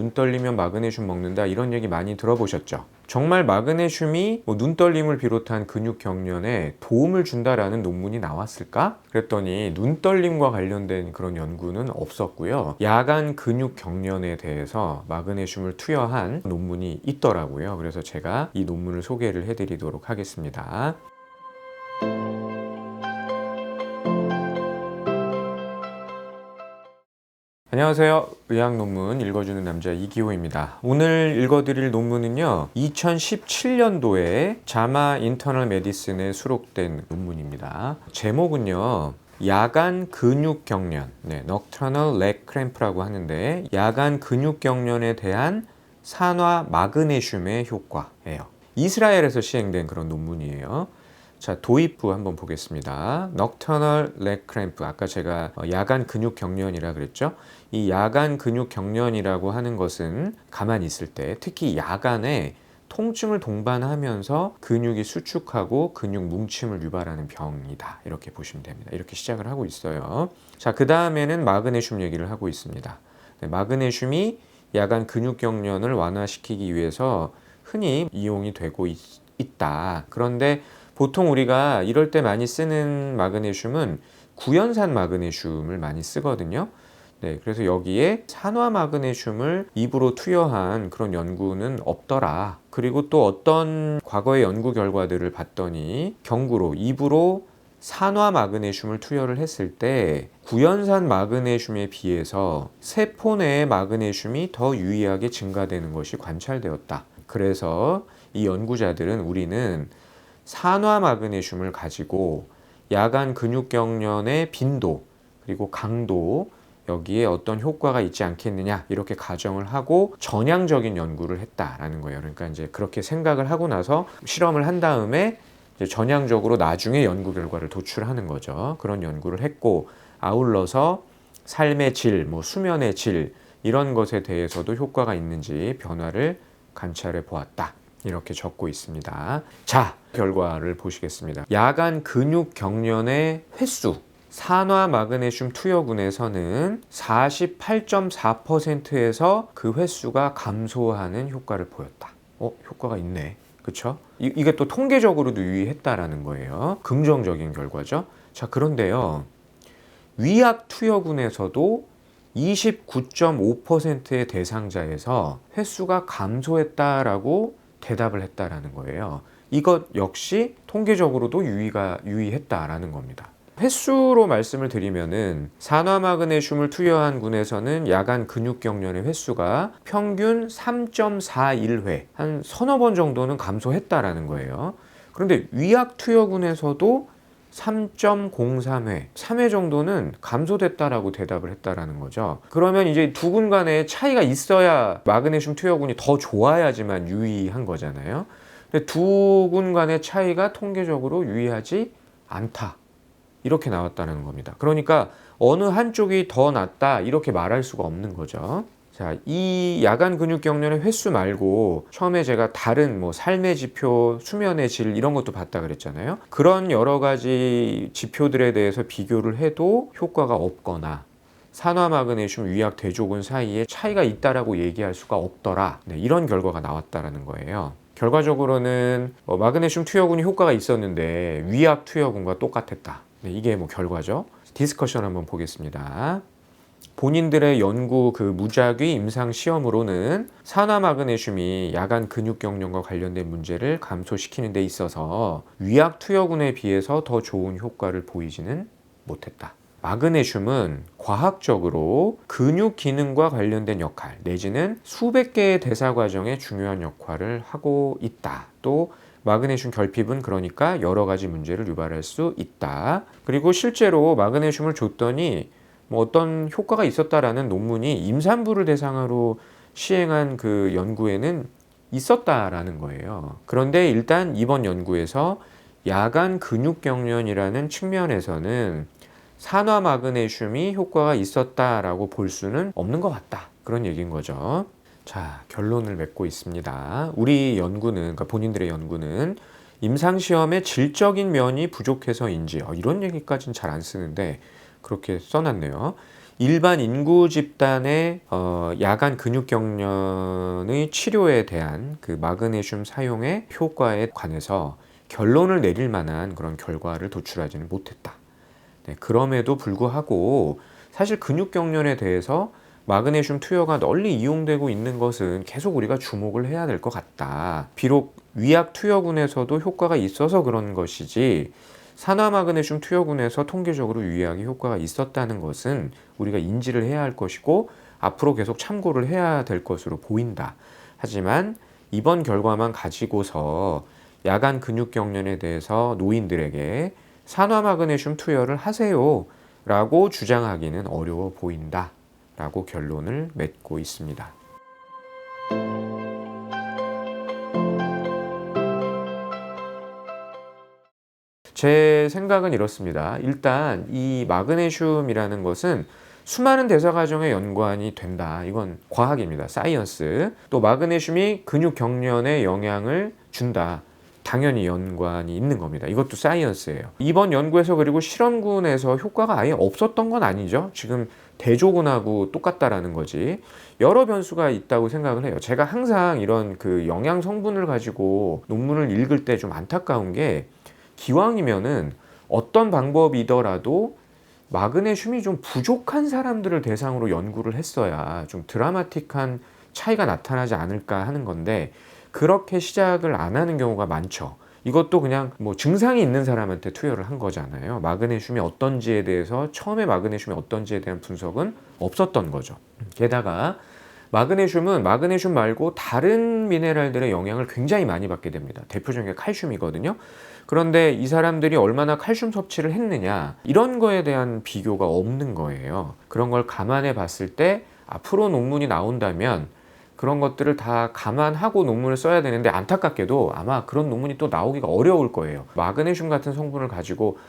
눈 떨리면 마그네슘 먹는다 이런 얘기 많이 들어보셨죠? 정말 마그네슘이 눈 떨림을 비롯한 근육 경련에 도움을 준다라는 논문이 나왔을까? 그랬더니 눈 떨림과 관련된 그런 연구는 없었고요. 야간 근육 경련에 대해서 마그네슘을 투여한 논문이 있더라고요. 그래서 제가 이 논문을 소개를 해드리도록 하겠습니다. 안녕하세요. 의학 논문 읽어주는 남자 이기호입니다. 오늘 읽어드릴 논문은요, 2017년도에 자마 인터널 메디슨에 수록된 논문입니다. 제목은요, 야간 근육 경련, Nocturnal Leg Cramp라고 하는데, 야간 근육 경련에 대한 산화 마그네슘의 효과예요. 이스라엘에서 시행된 그런 논문이에요. 자, 도입부 한번 보겠습니다. Nocturnal Leg Cramp, 아까 제가 야간 근육 경련이라 그랬죠. 이 야간 근육 경련이라고 하는 것은 가만히 있을 때, 특히 야간에 통증을 동반하면서 근육이 수축하고 근육 뭉침을 유발하는 병이다, 이렇게 보시면 됩니다. 이렇게 시작을 하고 있어요. 자, 그 다음에는 마그네슘 얘기를 하고 있습니다. 마그네슘이 야간 근육 경련을 완화시키기 위해서 흔히 이용이 되고 있다. 그런데 보통 우리가 이럴 때 많이 쓰는 마그네슘은 구연산 마그네슘을 많이 쓰거든요. 그래서 여기에 산화 마그네슘을 입으로 투여한 그런 연구는 없더라. 그리고 또 어떤 과거의 연구 결과들을 봤더니 경구로 입으로 산화 마그네슘을 투여를 했을 때 구연산 마그네슘에 비해서 세포 내의 마그네슘이 더 유의하게 증가되는 것이 관찰되었다. 그래서 이 연구자들은 우리는 산화 마그네슘을 가지고 야간 근육 경련의 빈도 그리고 강도, 여기에 어떤 효과가 있지 않겠느냐 이렇게 가정을 하고 전향적인 연구를 했다라는 거예요. 그러니까 이제 그렇게 생각을 하고 나서 실험을 한 다음에 이제 전향적으로 나중에 연구 결과를 도출하는 거죠. 그런 연구를 했고, 아울러서 삶의 질, 수면의 질 이런 것에 대해서도 효과가 있는지 변화를 관찰해 보았다. 이렇게 적고 있습니다. 자, 결과를 보시겠습니다. 야간 근육 경련의 횟수, 산화 마그네슘 투여군에서는 48.4%에서 그 횟수가 감소하는 효과를 보였다. 효과가 있네. 그쵸? 이게 또 통계적으로도 유의했다라는 거예요. 긍정적인 결과죠. 자, 그런데요, 위약 투여군에서도 29.5%의 대상자에서 횟수가 감소했다라고 대답을 했다라는 거예요. 이것 역시 통계적으로도 유의했다라는 겁니다. 횟수로 말씀을 드리면은 산화 마그네슘을 투여한 군에서는 야간 근육 경련의 횟수가 평균 3.41회, 한 서너 번 정도는 감소했다라는 거예요. 그런데 위약 투여군에서도 3.03회, 3회 정도는 감소됐다라고 대답을 했다라는 거죠. 그러면 이제 두 군 간에 차이가 있어야 마그네슘 투여군이 더 좋아야지만 유의한 거잖아요. 근데 두 군 간의 차이가 통계적으로 유의하지 않다, 이렇게 나왔다는 겁니다. 그러니까 어느 한쪽이 더 낫다 이렇게 말할 수가 없는 거죠. 자, 이 야간 근육 경련의 횟수 말고 처음에 제가 다른 삶의 지표, 수면의 질 이런 것도 봤다 그랬잖아요. 그런 여러 가지 지표들에 대해서 비교를 해도 효과가 없거나 산화 마그네슘 위약 대조군 사이에 차이가 있다라고 얘기할 수가 없더라. 이런 결과가 나왔다라는 거예요. 결과적으로는 마그네슘 투여군이 효과가 있었는데 위약 투여군과 똑같았다. 이게 결과죠. 디스커션 한번 보겠습니다. 본인들의 연구 무작위 임상 시험으로는 산화 마그네슘이 야간 근육 경련과 관련된 문제를 감소시키는 데 있어서 위약 투여군에 비해서 더 좋은 효과를 보이지는 못했다. 마그네슘은 과학적으로 근육 기능과 관련된 역할 내지는 수백 개의 대사 과정에 중요한 역할을 하고 있다. 또 마그네슘 결핍은 그러니까 여러 가지 문제를 유발할 수 있다. 그리고 실제로 마그네슘을 줬더니 어떤 효과가 있었다라는 논문이 임산부를 대상으로 시행한 그 연구에는 있었다라는 거예요. 그런데 일단 이번 연구에서 야간 근육 경련이라는 측면에서는 산화 마그네슘이 효과가 있었다라고 볼 수는 없는 것 같다, 그런 얘기인 거죠. 자, 결론을 맺고 있습니다. 우리 연구는, 그러니까 본인들의 연구는 임상시험의 질적인 면이 부족해서인지, 이런 얘기까지는 잘 안 쓰는데 그렇게 써놨네요. 일반 인구 집단의 야간 근육경련의 치료에 대한 그 마그네슘 사용의 효과에 관해서 결론을 내릴 만한 그런 결과를 도출하지는 못했다. 네, 그럼에도 불구하고 사실 근육경련에 대해서 마그네슘 투여가 널리 이용되고 있는 것은 계속 우리가 주목을 해야 될 것 같다. 비록 위약 투여군에서도 효과가 있어서 그런 것이지 산화마그네슘 투여군에서 통계적으로 유의하게 효과가 있었다는 것은 우리가 인지를 해야 할 것이고 앞으로 계속 참고를 해야 될 것으로 보인다. 하지만 이번 결과만 가지고서 야간 근육경련에 대해서 노인들에게 산화마그네슘 투여를 하세요 라고 주장하기는 어려워 보인다 라고 결론을 맺고 있습니다. 제 생각은 이렇습니다. 일단 이 마그네슘이라는 것은 수많은 대사 과정에 연관이 된다. 이건 과학입니다. 사이언스. 또 마그네슘이 근육 경련에 영향을 준다. 당연히 연관이 있는 겁니다. 이것도 사이언스예요. 이번 연구에서 그리고 실험군에서 효과가 아예 없었던 건 아니죠. 지금 대조군하고 똑같다라는 거지. 여러 변수가 있다고 생각을 해요. 제가 항상 이런 그 영양 성분을 가지고 논문을 읽을 때 좀 안타까운 게 기왕이면은 어떤 방법이더라도 마그네슘이 좀 부족한 사람들을 대상으로 연구를 했어야 좀 드라마틱한 차이가 나타나지 않을까 하는 건데 그렇게 시작을 안 하는 경우가 많죠. 이것도 그냥 뭐 증상이 있는 사람한테 투여를 한 거잖아요. 마그네슘이 어떤지에 대해서 처음에 마그네슘이 어떤지에 대한 분석은 없었던 거죠. 게다가 마그네슘은 마그네슘 말고 다른 미네랄들의 영향을 굉장히 많이 받게 됩니다. 대표적인 게 칼슘이거든요. 그런데 이 사람들이 얼마나 칼슘 섭취를 했느냐 이런 거에 대한 비교가 없는 거예요. 그런 걸 감안해 봤을 때 앞으로 논문이 나온다면 그런 것들을 다 감안하고 논문을 써야 되는데 안타깝게도 아마 그런 논문이 또 나오기가 어려울 거예요. 마그네슘 같은 성분을 가지고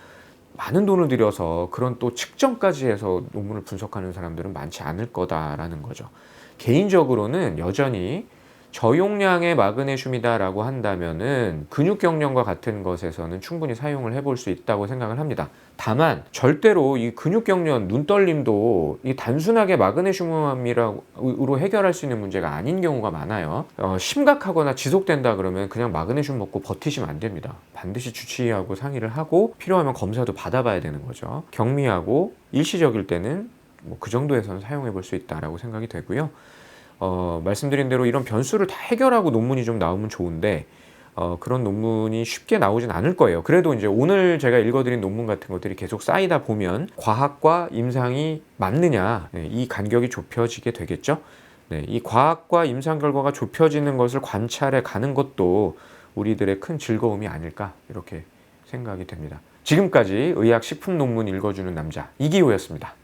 많은 돈을 들여서 그런 또 측정까지 해서 논문을 분석하는 사람들은 많지 않을 거다라는 거죠. 개인적으로는 여전히 저용량의 마그네슘이다라고 한다면은 근육경련과 같은 것에서는 충분히 사용을 해볼 수 있다고 생각을 합니다. 다만 절대로 이 근육경련, 눈떨림도 이 단순하게 마그네슘으로 해결할 수 있는 문제가 아닌 경우가 많아요. 심각하거나 지속된다 그러면 그냥 마그네슘 먹고 버티시면 안 됩니다. 반드시 주치의하고 상의를 하고 필요하면 검사도 받아봐야 되는 거죠. 경미하고 일시적일 때는 뭐 그 정도에서는 사용해 볼 수 있다라고 생각이 되고요. 말씀드린 대로 이런 변수를 다 해결하고 논문이 좀 나오면 좋은데 그런 논문이 쉽게 나오진 않을 거예요. 그래도 이제 오늘 제가 읽어드린 논문 같은 것들이 계속 쌓이다 보면 과학과 임상이 맞느냐, 네, 이 간격이 좁혀지게 되겠죠. 네, 이 과학과 임상 결과가 좁혀지는 것을 관찰해 가는 것도 우리들의 큰 즐거움이 아닐까 이렇게 생각이 됩니다. 지금까지 의학식품 논문 읽어주는 남자 이기호였습니다.